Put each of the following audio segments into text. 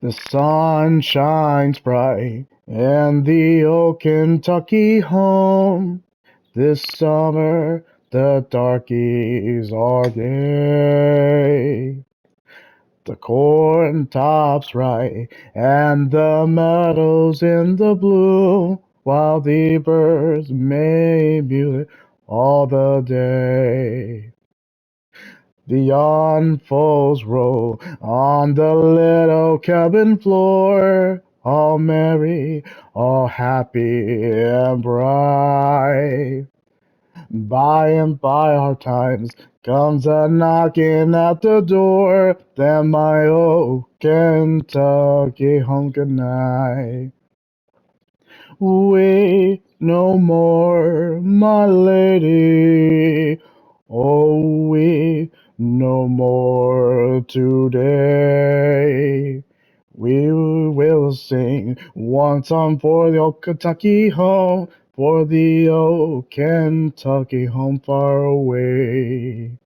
The sun shines bright in the old Kentucky home. This summer the darkies are gay. The corn tops right and the meadows in the blue, while the birds may mute all the day. The young folks roll on the little cabin floor, all merry, all happy and bright. By and by our times comes a knocking at the door, then my old Kentucky home good night. Wait no more, my lady. Oh, we no more today. We will sing one song for the old Kentucky home, for the old Kentucky home far away.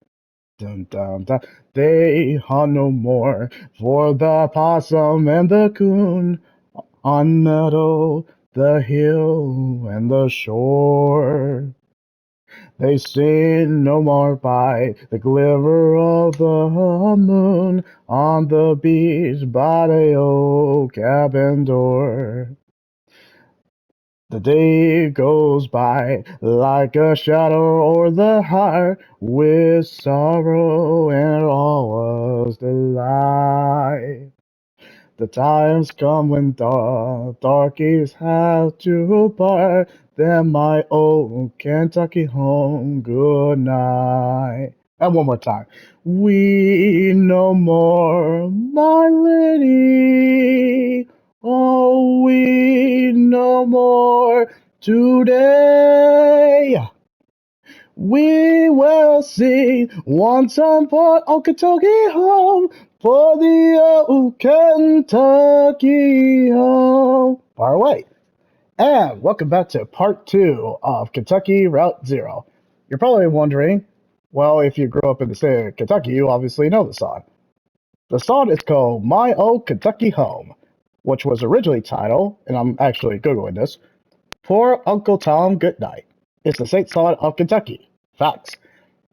Dun, dun, dun. They hunt no more for the possum and the coon on meadow, the hill, and the shore. They sing no more by the glimmer of the moon on the beach by the old cabin door. The day goes by like a shadow o'er the heart, with sorrow and all was delight. The times come when darkies have to part, then my old Kentucky home, good night. And one more time. We no more, my lady. Oh, we no more today. We will sing one song for old Kentucky home, for the old Kentucky home. Far away. And welcome back to part two of Kentucky Route Zero. You're probably wondering, well, if you grew up in the state of Kentucky, you obviously know the song. The song is called My Old Kentucky Home, which was originally titled, and I'm actually Googling this, Poor Uncle Tom Goodnight. It's the state song of Kentucky. Facts.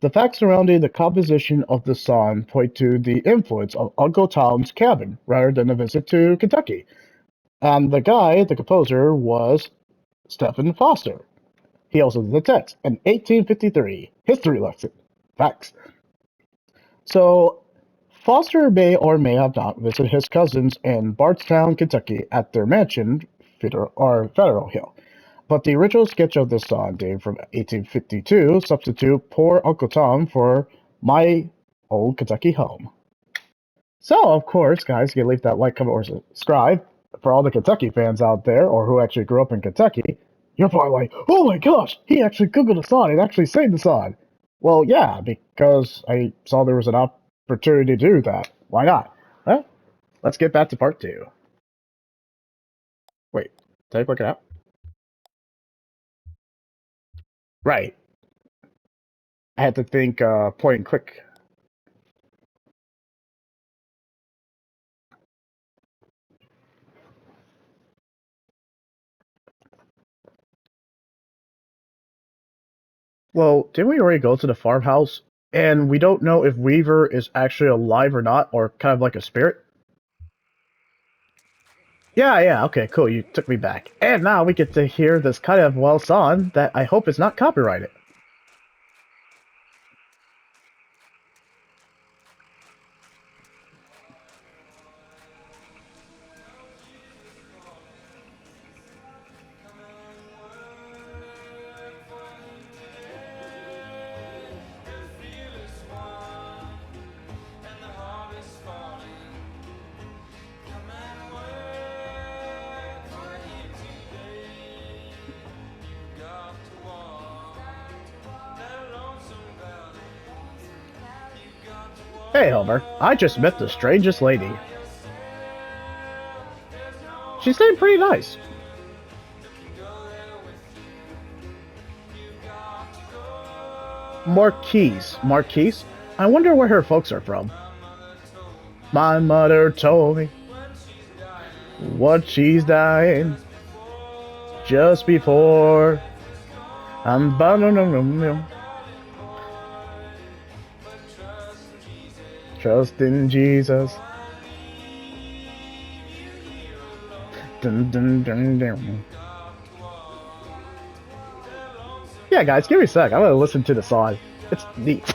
The facts surrounding the composition of the song point to the influence of Uncle Tom's Cabin rather than a visit to Kentucky. And the guy, the composer, was Stephen Foster. He also did the text in 1853. History lesson. Facts. So, Foster may or may have not visited his cousins in Bardstown, Kentucky at their mansion, Federal Hill. But the original sketch of this song, dated from 1852, substitute Poor Uncle Tom for My Old Kentucky Home. So, of course, guys, you can leave that like, comment, or subscribe. For all the Kentucky fans out there, or who actually grew up in Kentucky, you're probably like, oh my gosh, he actually Googled the song and actually sang the song. Well, yeah, because I saw there was an opportunity to do that. Why not? Well, let's get back to part two. Wait, did I work it out? Right. I had to think point and click. Well, didn't we already go to the farmhouse? And we don't know if Weaver is actually alive or not, or kind of like a spirit? Yeah, okay, cool, you took me back. And now we get to hear this kind of well song that I hope is not copyrighted. Hey, Homer, I just met the strangest lady. She seemed pretty nice. Marquise? I wonder where her folks are from. My mother told me What she's dying just before I'm trust in Jesus. Dun, dun, dun, dun. Yeah, guys, give me a sec. I'm gonna listen to the song. It's neat.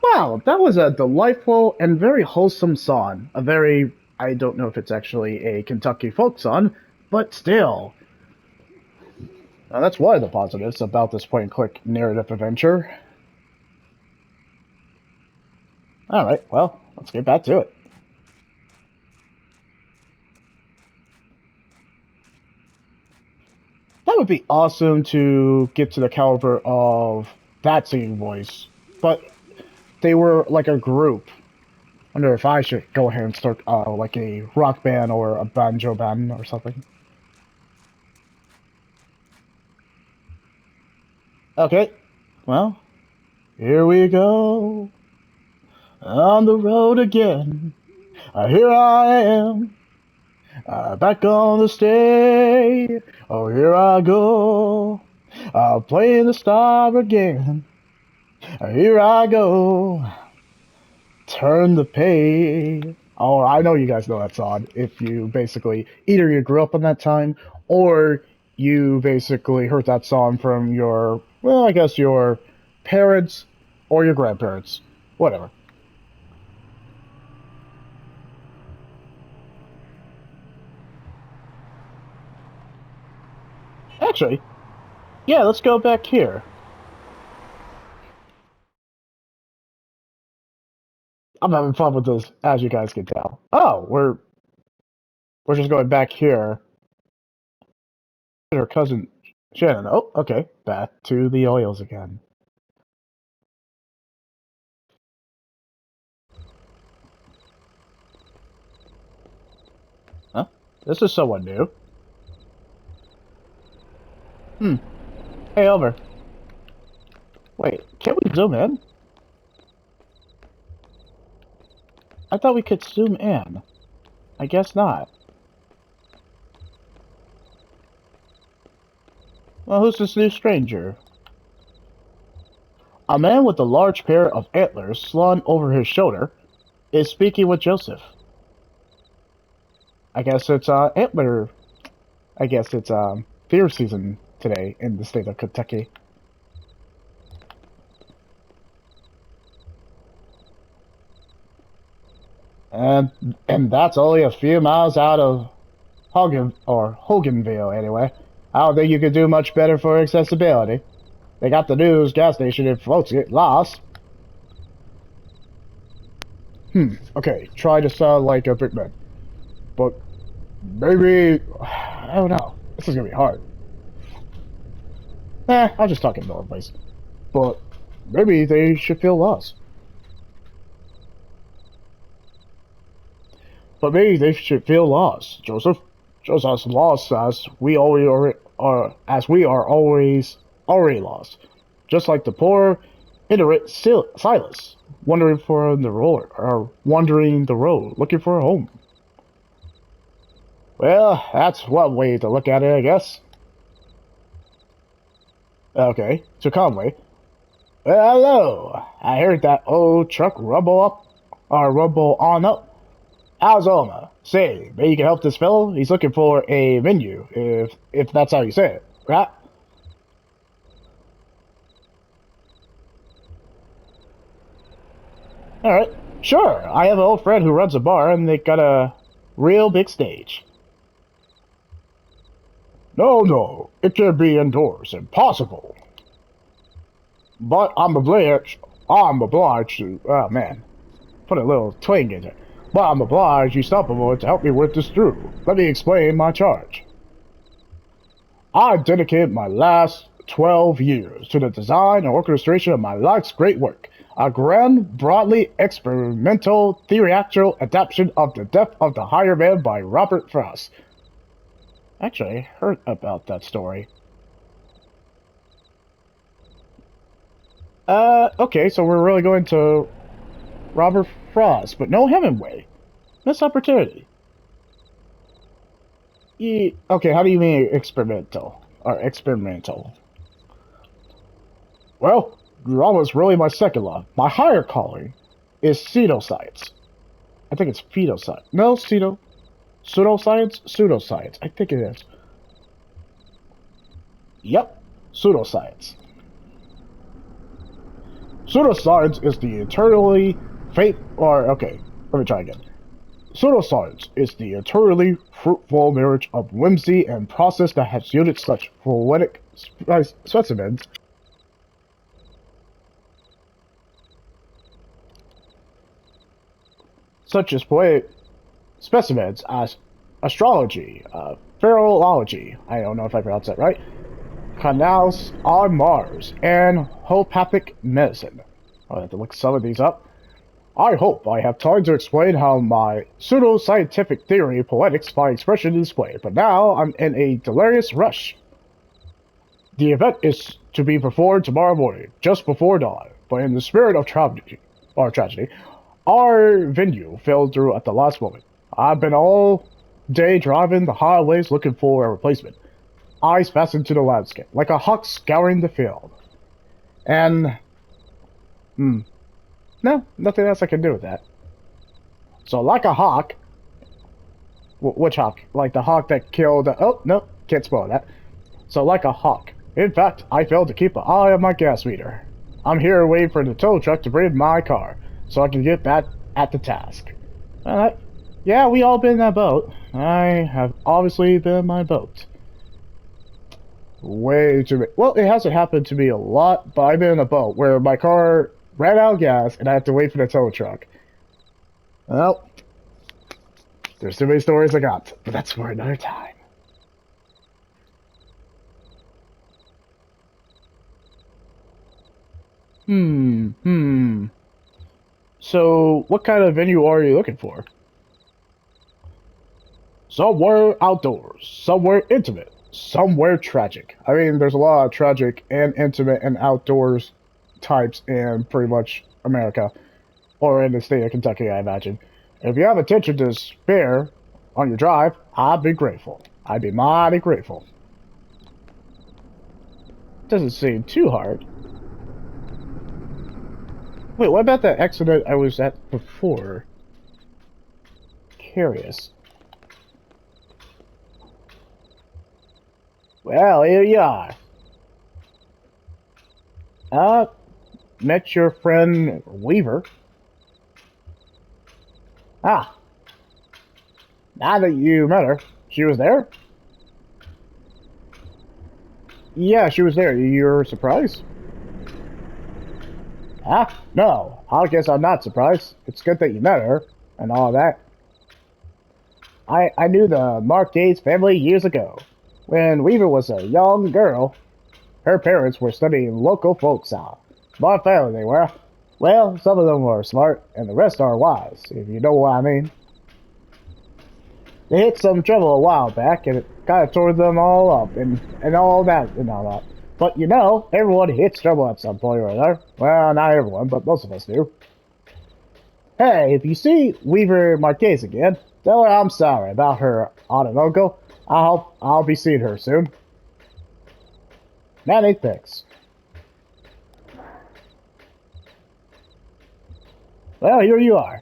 Wow, that was a delightful and very wholesome song. A very, I don't know if it's actually a Kentucky folk song, but still. That's one of the positives about this point and click narrative adventure. Alright, well, let's get back to it. That would be awesome to get to the caliber of that singing voice, but they were like a group. I wonder if I should go ahead and start like a rock band or a banjo band or something. Okay, well, here we go on the road again. Here I am, back on the stage. Oh, here I go, playing the star again. Here I go, turn the page. Oh, I know you guys know that song. If you basically either you grew up on that time or you basically heard that song from your, well, I guess your parents or your grandparents, whatever. Actually, yeah, let's go back here. I'm having fun with this, as you guys can tell. Oh, we're just going back here. Her cousin Shannon. Oh, okay. Back to the oils again. Huh? This is someone new. Hmm. Hey, over. Wait, can't we zoom in? I thought we could zoom in. I guess not. Well, who's this new stranger? A man with a large pair of antlers slung over his shoulder is speaking with Joseph. I guess it's antler. I guess it's deer season today in the state of Kentucky. And that's only a few miles out of Hoganville anyway. I don't think you could do much better for accessibility. They got the news gas station if folks get lost. Okay, try to sound like a big man. But maybe, I don't know. This is gonna be hard. I'll just talk in normal voice. But maybe they should feel lost. But maybe they should feel lost, Joseph. Just as lost as we already are, as we are always already lost. Just like the poor, illiterate Silas, wandering for the road, or wandering the road, looking for a home. Well, that's one way to look at it, I guess. Okay, to Conway. Well, hello. I heard that old truck rumble up, or rumble on up. Arizona. Say, maybe you can help this fellow? He's looking for a venue, if that's how you say it, right? Alright. Sure, I have an old friend who runs a bar and they got a real big stage. No, no, it can't be indoors. Impossible. But I'm obliged to, oh man, put a little twang in it. But I'm obliged you stop a moment to help me work this through. Let me explain my charge. I dedicated my last 12 years to the design and orchestration of my life's great work, a grand, broadly experimental theatrical adaptation of The Death of the Higher Man by Robert Frost. Actually, I heard about that story. Okay, so we're really going to Robert Frost, but no Hemingway. Missed opportunity. Okay, how do you mean experimental? Or experimental? Well, drama is really my second love. My higher calling is pseudoscience. I think it's pseudoscience. No, pseudoscience? Pseudoscience. I think it is. Yep, pseudoscience. Pseudoscience is the eternally okay, let me try again. Pseudoscience is the eternally fruitful marriage of whimsy and process that has yielded such poetic specimens as astrology, pharaohology, I don't know if I pronounced that right, canals on Mars, and homeopathic medicine. I'll have to look some of these up. I hope I have time to explain how my pseudo-scientific theory of poetics by expression is displayed, but now I'm in a delirious rush. The event is to be performed tomorrow morning, just before dawn, but in the spirit of tragedy, our venue fell through at the last moment. I've been all day driving the highways looking for a replacement, eyes fastened to the landscape, like a hawk scouring the field. And, no, nothing else I can do with that. So, like a hawk, which hawk? Like the hawk that killed, oh, no, can't spoil that. So, like a hawk. In fact, I failed to keep an eye on my gas meter. I'm here waiting for the tow truck to bring my car, so I can get back at the task. Yeah, we all been in that boat. I have obviously been in my boat. Way too many. Well, it hasn't happened to me a lot, but I've been in a boat where my car ran out of gas and I had to wait for the tow truck. Well, there's too many stories I got, but that's for another time. So, what kind of venue are you looking for? Somewhere outdoors, somewhere intimate, somewhere tragic. I mean, there's a lot of tragic and intimate and outdoors types in pretty much America, or in the state of Kentucky, I imagine. If you have attention to spare on your drive, I'd be grateful. I'd be mighty grateful. Doesn't seem too hard. Wait, what about that accident I was at before? Curious. Well, here you are. Met your friend Weaver. Ah, now that you met her, she was there? Yeah, she was there. You're surprised? Ah, no. I guess I'm not surprised. It's good that you met her, and all that. I knew the Marquez family years ago. When Weaver was a young girl, her parents were studying local folk song. Smart family they were. Well, some of them were smart, and the rest are wise, if you know what I mean. They hit some trouble a while back, and it kind of tore them all up, and all that, and all that. But you know, everyone hits trouble at some point or other. Well, not everyone, but most of us do. Hey, if you see Weaver Marquez again, tell her I'm sorry about her aunt and uncle. I'll be seeing her soon. Many thanks. Well, here you are.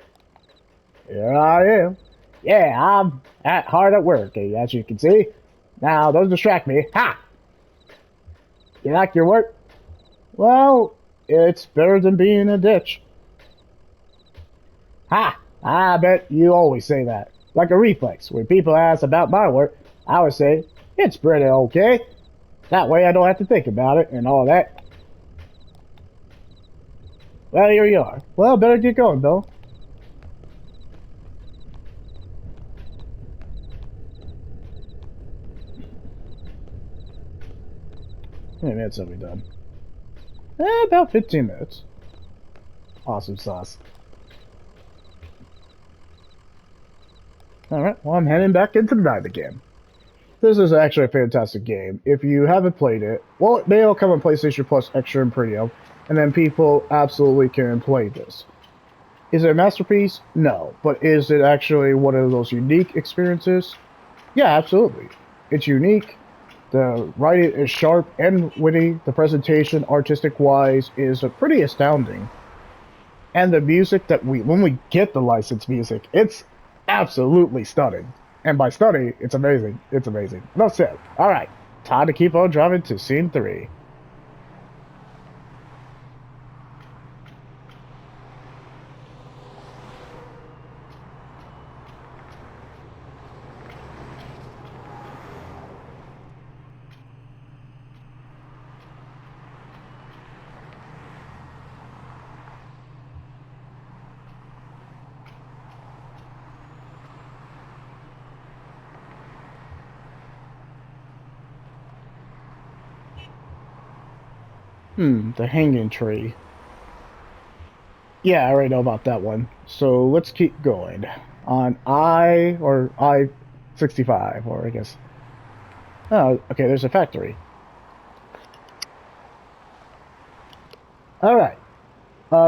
Here I am. Yeah, I'm hard at work, as you can see. Now, don't distract me. Ha! You like your work? Well, it's better than being in a ditch. Ha! I bet you always say that. Like a reflex. When people ask about my work, I would say, it's pretty okay. That way I don't have to think about it and all that. Well, here you are. Well, better get going, though. How many minutes have we done? About 15 minutes. Awesome sauce. Alright, well, I'm heading back into the night again. This is actually a fantastic game. If you haven't played it, well, it may all come on PlayStation Plus Extra and Premium, and then people absolutely can play this. Is it a masterpiece? No. But is it actually one of those unique experiences? Yeah, absolutely. It's unique. The writing is sharp and witty. The presentation, artistic-wise, is pretty astounding. And the music that when we get the licensed music, it's absolutely stunning. And by stunning, it's amazing. It's amazing. Enough said. All right, time to keep on driving to scene 3. The hanging tree. Yeah, I already know about that one. So let's keep going. On I 65, or I guess. Oh, okay, there's a factory. Alright.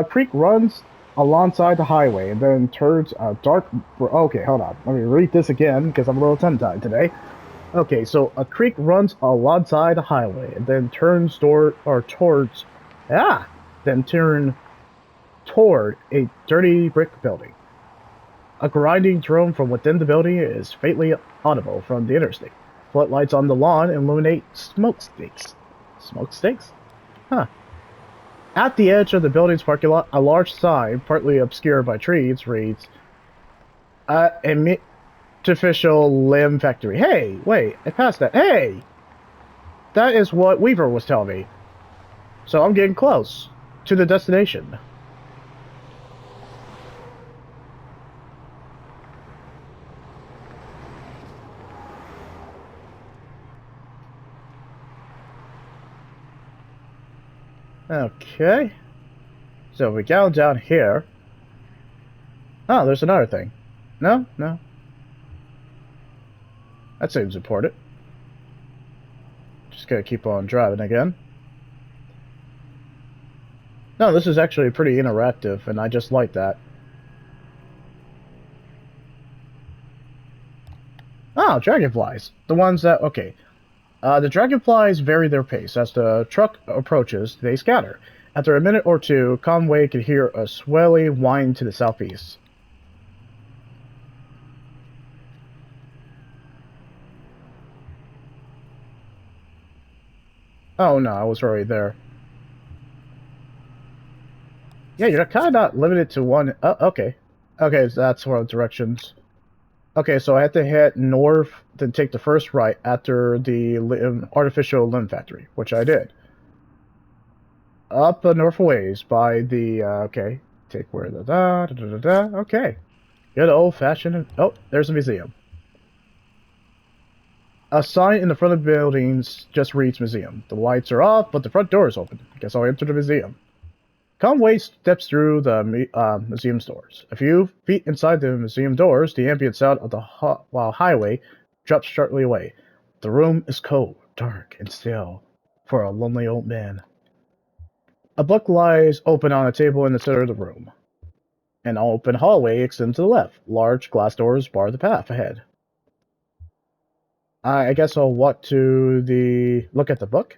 Creek runs alongside the highway and then turns a dark. Okay, hold on. Let me read this again because I'm a little tongue-tied today. Okay, so a creek runs alongside the highway and then turns towards. Ah! Then turn toward a dirty brick building. A grinding drone from within the building is faintly audible from the interstate. Floodlights on the lawn illuminate smokestacks. Smokestacks? Huh. At the edge of the building's parking lot, a large sign, partly obscured by trees, reads, Artificial Limb Factory. Hey, wait, I passed that. Hey! That is what Weaver was telling me. So I'm getting close to the destination. Okay. So we go down here. Oh, there's another thing. No? No. That seems important. Just gotta keep on driving again. No, this is actually pretty interactive, and I just like that. Oh, dragonflies. The ones that... Okay. The dragonflies vary their pace. As the truck approaches, they scatter. After a minute or two, Conway can hear a swelling whine to the southeast. Oh no, I was already there. Yeah, you're kind of not limited to one... Oh, okay. Okay, so that's one of the directions. Okay, so I have to head north, then take the first right after the artificial limb factory, which I did. Up the north ways by the, okay. Take where the da. Okay. Good old fashioned. Oh, there's a museum. A sign in the front of the buildings just reads museum. The lights are off, but the front door is open. Guess I'll enter the museum. Conway steps through the museum's doors. A few feet inside the museum doors, the ambient sound of the highway drops sharply away. The room is cold, dark, and still for a lonely old man. A book lies open on a table in the center of the room. An open hallway extends to the left. Large glass doors bar the path ahead. I guess I'll walk to the... look at the book?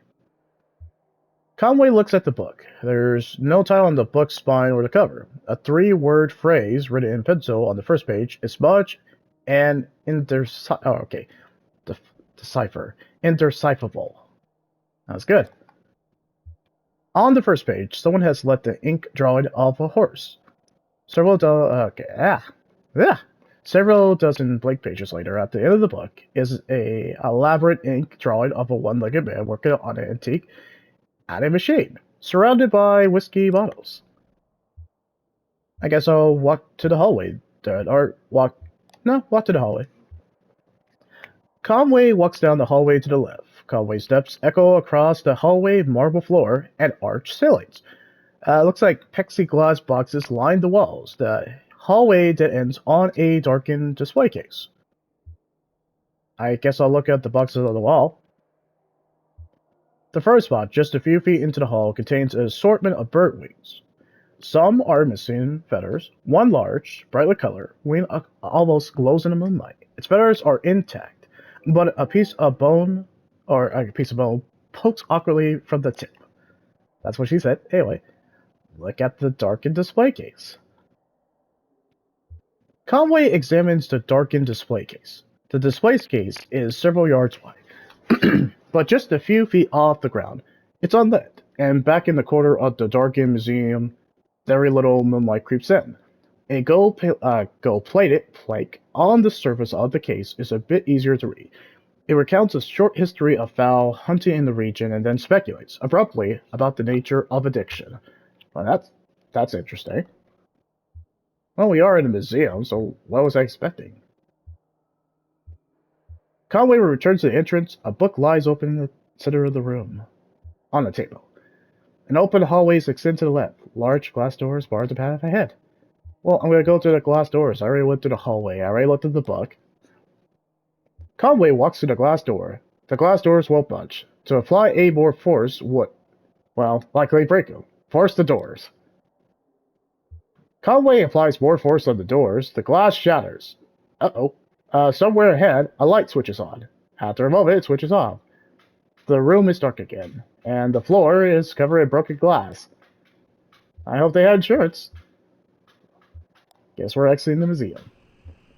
Conway looks at the book. There's no title on the book's spine or the cover. A three-word phrase written in pencil on the first page is smudged and decipher. Indecipherable. That's good. On the first page, someone has left the ink drawing of a horse. Several dozen blank pages later, at the end of the book, is a elaborate ink drawing of a one-legged man working on an antique at a machine, surrounded by whiskey bottles. I guess I'll walk to the hallway, walk to the hallway. Conway walks down the hallway to the left. Conway's steps echo across the hallway marble floor and arched ceilings. Looks like plexiglass boxes line the walls. The hallway that ends on a darkened display case. I guess I'll look at the boxes on the wall. The first spot, just a few feet into the hall, contains an assortment of bird wings. Some are missing feathers. One large, brightly colored wing almost glows in the moonlight. Its feathers are intact, but a piece of bone pokes awkwardly from the tip. That's what she said. Anyway, look at the darkened display case. Conway examines the darkened display case. The display case is several yards wide, but just a few feet off the ground. It's unlit, and back in the corner of the darkened museum, very little moonlight creeps in. A gold-plated plaque on the surface of the case is a bit easier to read. It recounts a short history of fowl hunting in the region and then speculates, abruptly, about the nature of addiction. Well, that's interesting. Well, we are in a museum, so what was I expecting? Conway returns to the entrance. A book lies open in the center of the room, on the table. An open hallway extends to the left. Large glass doors bar the path ahead. Well, I'm gonna go through the glass doors. I already went through the hallway. I already looked at the book. Conway walks through the glass door. The glass doors won't budge. To apply a more force would, well, likely break them. Force the doors. Conway applies more force on the doors. The glass shatters. Somewhere ahead, a light switches on. After a moment, it switches off. The room is dark again, and the floor is covered in broken glass. I hope they had insurance. Guess we're exiting the museum.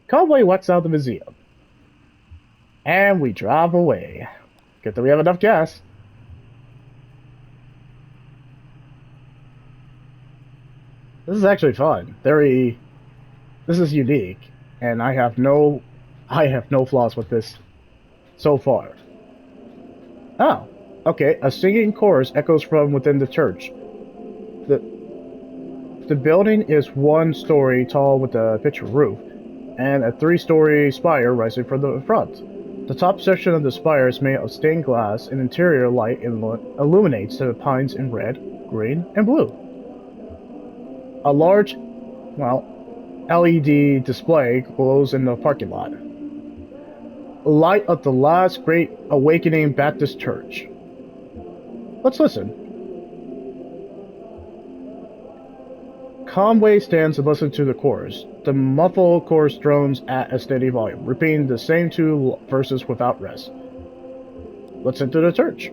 Conway walks out of the museum. And we drive away. Good that we have enough gas. This is actually fun. This is unique, and I have no flaws with this so far. Oh, okay. A singing chorus echoes from within the church. The building is 1 story tall with a pitched roof, and a 3-story spire rising from the front. The top section of the spire is made of stained glass, and interior light illuminates the pines in red, green, and blue. A large, LED display glows in the parking lot. Light of the last Great Awakening Baptist Church. Let's listen. Conway stands and listens to the chorus. The muffled chorus drones at a steady volume, repeating the same 2 verses without rest. Let's enter the church.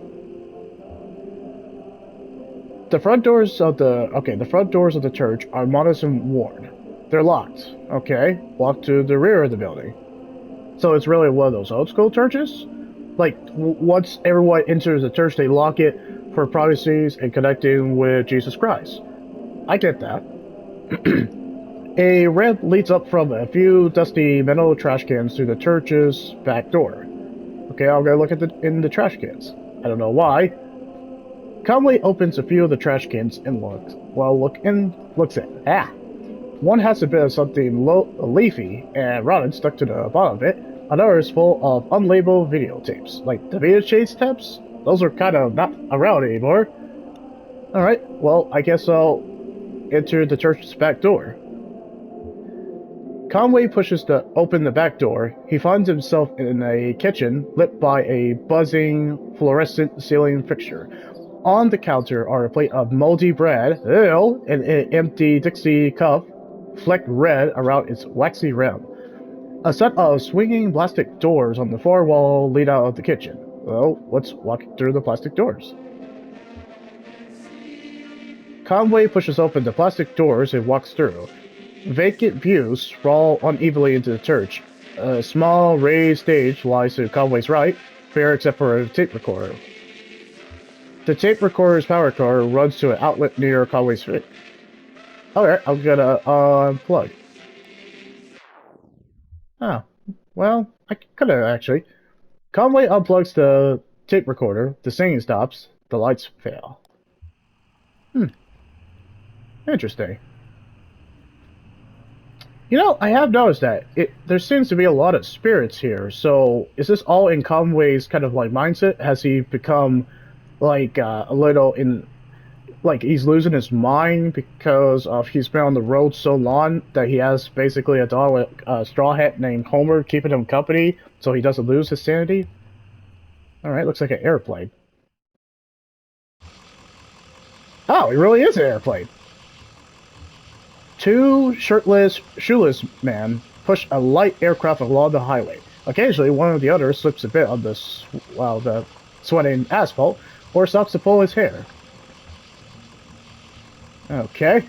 The front doors of the church are modest and worn. They're locked. Okay, walk to the rear of the building. So it's really one of those old school churches? Like, once everyone enters the church, they lock it for privacy and connecting with Jesus Christ. I get that. A ramp leads up from a few dusty metal trash cans to the church's back door. Okay, I'll go look in the trash cans. I don't know why. Conway opens a few of the trash cans and looks in. One has a bit of something leafy and rotten stuck to the bottom of it. Another is full of unlabeled videotapes, like the VHS tapes. Those are kind of not around anymore. Alright, well, I guess I'll enter the church's back door. Conway pushes open the back door. He finds himself in a kitchen lit by a buzzing fluorescent ceiling fixture. On the counter are a plate of moldy bread, and an empty Dixie cup flecked red around its waxy rim. A set of swinging plastic doors on the far wall lead out of the kitchen. Well, let's walk through the plastic doors. Conway pushes open the plastic doors and walks through. Vacant pews sprawl unevenly into the church. A small raised stage lies to Conway's right, fair except for a tape recorder. The tape recorder's power cord runs to an outlet near Conway's feet. Alright, I'm gonna unplug. Oh, well, I could've actually. Conway unplugs the tape recorder, the singing stops, the lights fail. Interesting. You know, I have noticed that there seems to be a lot of spirits here. So, is this all in Conway's kind of like mindset? Has he become like a little in like he's losing his mind because of he's been on the road so long that he has basically a dog with a straw hat named Homer keeping him company, so he doesn't lose his sanity? All right, looks like an airplane. Oh, it really is an airplane. Two shirtless, shoeless men push a light aircraft along the highway. Occasionally, one or the other slips a bit on the sweating asphalt, or stops to pull his hair. Okay.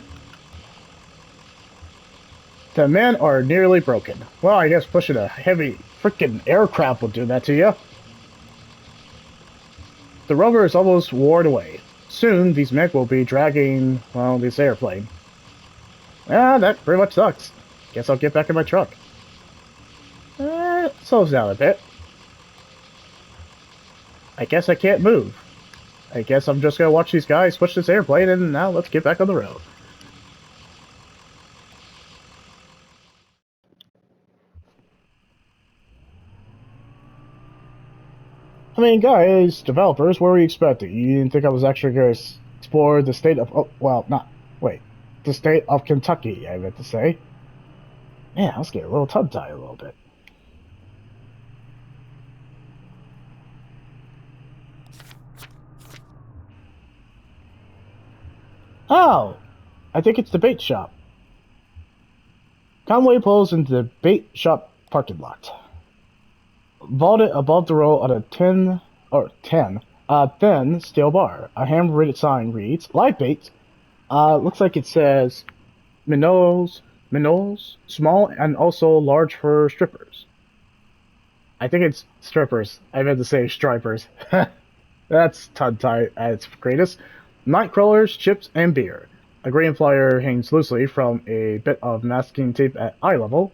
The men are nearly broken. Well, I guess pushing a heavy freaking aircraft will do that to you. The rubber is almost worn away. Soon, these men will be dragging, well, this airplane. Ah, that pretty much sucks. Guess I'll get back in my truck. Slows down a bit. I guess I can't move. I guess I'm just gonna watch these guys push this airplane, and now let's get back on the road. I mean, guys, developers, what were you expecting? You didn't think I was actually going to explore the state of... Oh, well, not... Wait. The state of Kentucky, I meant to say. Man, I was getting a little tongue-tied a little bit. Oh! I think it's the bait shop. Conway pulls into the bait shop parking lot. Vaulted above the row on a thin steel bar. A handwritten sign reads, "Live bait." Looks like it says minnows, small and also large for strippers. I think it's strippers. I meant to say stripers. That's tongue-tied at its greatest. Night crawlers, chips, and beer. A green flyer hangs loosely from a bit of masking tape at eye level.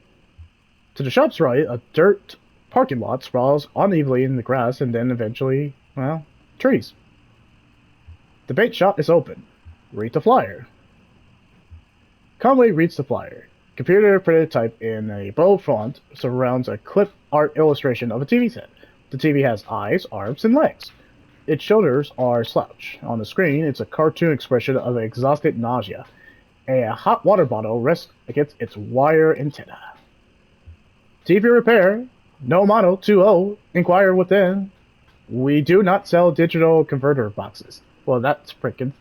To the shop's right, a dirt parking lot sprawls unevenly in the grass and then eventually, well, trees. The bait shop is open. Read the flyer. Conway reads the flyer. Computer printed type in a bold font surrounds a clip art illustration of a TV set. The TV has eyes, arms, and legs. Its shoulders are slouched. On the screen, it's a cartoon expression of exhausted nausea. A hot water bottle rests against its wire antenna. TV repair. No model 20. Inquire within. We do not sell digital converter boxes. Well, that's freaking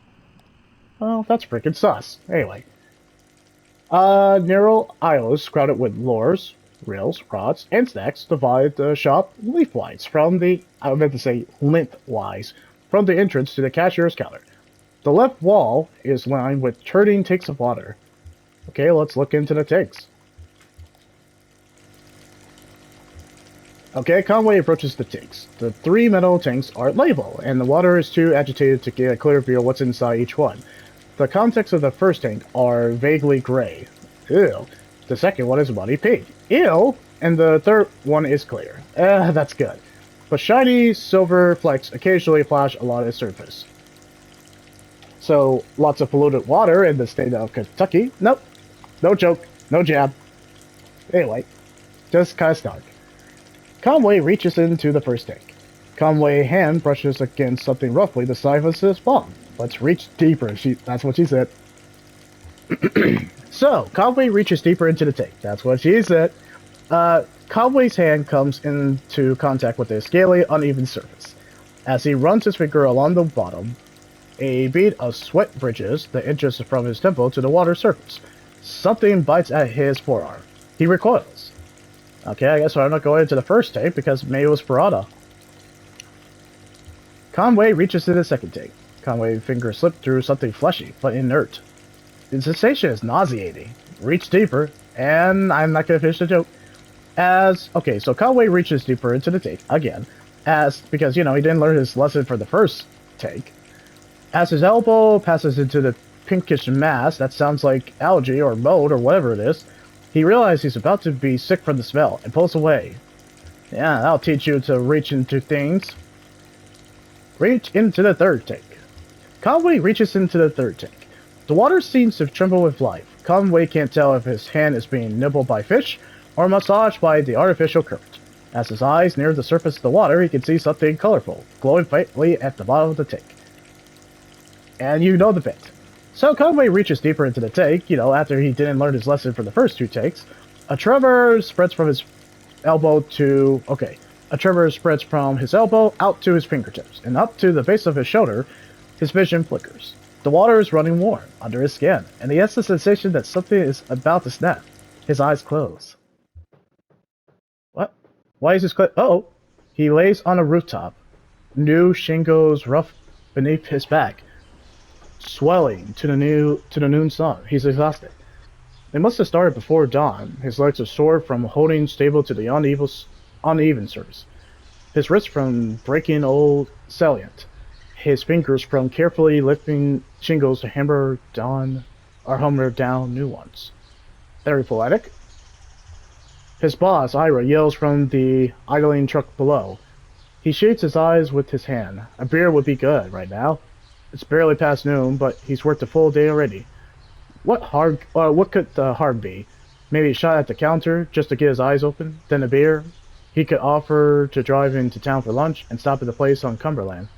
sus. Anyway. Narrow aisles crowded with lures, reels, rods, and snacks divide the shop lengthwise from the entrance to the cashier's counter. The left wall is lined with turning tanks of water. Okay, let's look into the tanks. Okay, Conway approaches the tanks. The three metal tanks are labeled, and the water is too agitated to get a clear view of what's inside each one. The contents of the first tank are vaguely gray. Ew. The second one is muddy pink. Ew. And the third one is clear. That's good. But shiny silver flecks occasionally flash along its surface. So, lots of polluted water in the state of Kentucky. Nope. No joke. No jab. Anyway, just kind of stark. Conway reaches into the first tank. Conway's hand brushes against something roughly the size of his palm. Let's reach deeper. That's what she said. So, Conway reaches deeper into the tank. That's what she said. Conway's hand comes into contact with the scaly, uneven surface. As he runs his finger along the bottom, a bead of sweat bridges the inches from his temple to the water surface. Something bites at his forearm. He recoils. Okay, I guess I'm not going into the first tank because maybe it was Parada. Conway reaches to the second tank. Conway's finger slipped through something fleshy, but inert. The sensation is nauseating. Reach deeper, and I'm not going to finish the joke. Okay, so Conway reaches deeper into the take again, because he didn't learn his lesson for the first take. As his elbow passes into the pinkish mass that sounds like algae or mold or whatever it is, he realizes he's about to be sick from the smell and pulls away. Yeah, that'll teach you to reach into things. Reach into the third take. Conway reaches into the third tank. The water seems to tremble with life. Conway can't tell if his hand is being nibbled by fish or massaged by the artificial current. As his eyes near the surface of the water, he can see something colorful, glowing faintly at the bottom of the tank. And you know the bit. So Conway reaches deeper into the tank, after he didn't learn his lesson for the first two takes. A tremor spreads from his elbow out to his fingertips, and up to the base of his shoulder. His vision flickers. The water is running warm under his skin, and he has the sensation that something is about to snap. His eyes close. What? Why is his Uh-oh. He lays on a rooftop. New shingles rough beneath his back, swelling to the noon sun. He's exhausted. They must have started before dawn. His legs are sore from holding stable to the uneven surface. His wrists from breaking old salient. His fingers from carefully lifting shingles to hammer down new ones. Very poetic. His boss, Ira, yells from the idling truck below. He shades his eyes with his hand. A beer would be good right now. It's barely past noon, but he's worked a full day already. What could the harm be? Maybe a shot at the counter just to get his eyes open, then a beer. He could offer to drive into town for lunch and stop at the place on Cumberland.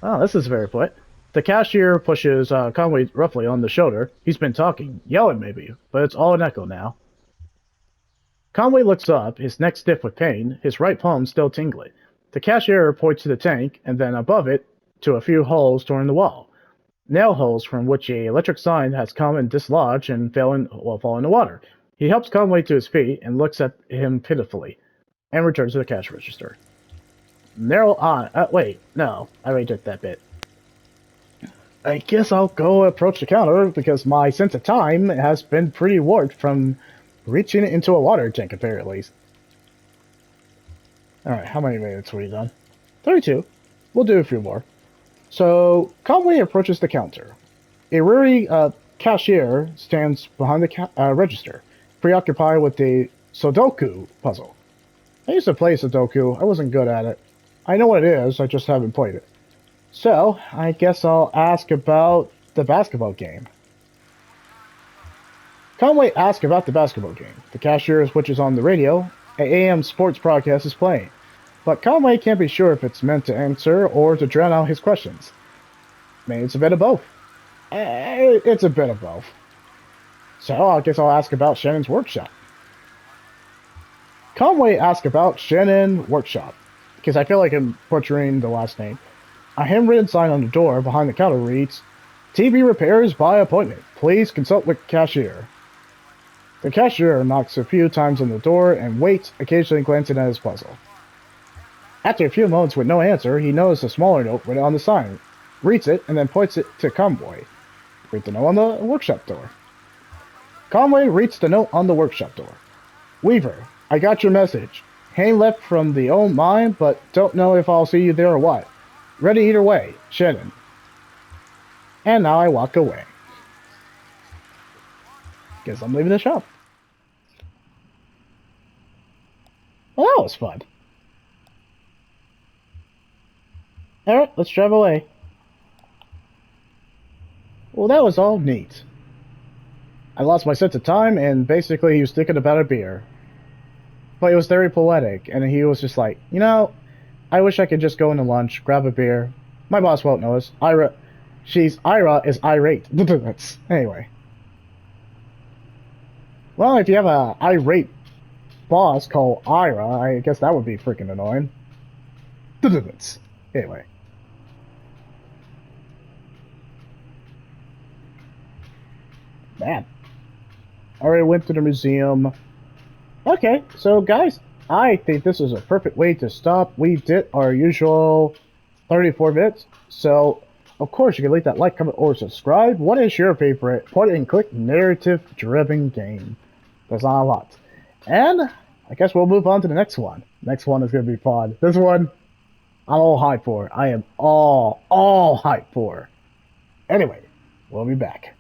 Oh, this is very poetic. The cashier pushes Conway roughly on the shoulder. He's been talking, yelling maybe, but it's all an echo now. Conway looks up, his neck stiff with pain, his right palm still tingling. The cashier points to the tank, and then above it, to a few holes torn in the wall. Nail holes from which a electric sign has come and dislodged and fall in the water. He helps Conway to his feet and looks at him pitifully, and returns to the cash register. Narrow on. Wait, no, I already did that bit. I guess I'll go approach the counter because my sense of time has been pretty warped from reaching into a water tank, apparently. Alright, how many minutes were you done? 32. We'll do a few more. So, Conway approaches the counter. A weary cashier stands behind the register, preoccupied with the Sudoku puzzle. I used to play Sudoku. I wasn't good at it. I know what it is, I just haven't played it. So, I guess I'll ask about the basketball game. Conway asks about the basketball game. The cashier switches on the radio. An AM sports broadcast is playing. But Conway can't be sure if it's meant to answer or to drown out his questions. Maybe it's a bit of both. It's a bit of both. So, I guess I'll ask about Shannon's workshop. Conway asks about Shannon Workshop, because I feel like I'm butchering the last name. A handwritten sign on the door behind the counter reads, TV repairs by appointment. Please consult with cashier. The cashier knocks a few times on the door and waits, occasionally glancing at his puzzle. After a few moments with no answer, he notices a smaller note written on the sign, reads it, and then points it to Conway. Read the note on the workshop door. Conway reads the note on the workshop door. Weaver, I got your message. Hayne left from the old mine, but don't know if I'll see you there or what. Ready either way, Shannon. And now I walk away. Guess I'm leaving the shop. Well, that was fun. Alright, let's drive away. Well, that was all neat. I lost my sense of time, and basically he was thinking about a beer. But it was very poetic, and he was just like, I wish I could just go into lunch, grab a beer. My boss won't notice. Ira is irate. Anyway. Well, if you have a irate boss called Ira, I guess that would be freaking annoying. Anyway. Man. Already went to the museum. Okay, so guys, I think this is a perfect way to stop. We did our usual 34 minutes. So, of course, you can leave that like, comment, or subscribe. What is your favorite point-and-click narrative-driven game? There's not a lot. And I guess we'll move on to the next one. Next one is going to be fun. This one, I'm all hyped for. I am all hyped for. Anyway, we'll be back.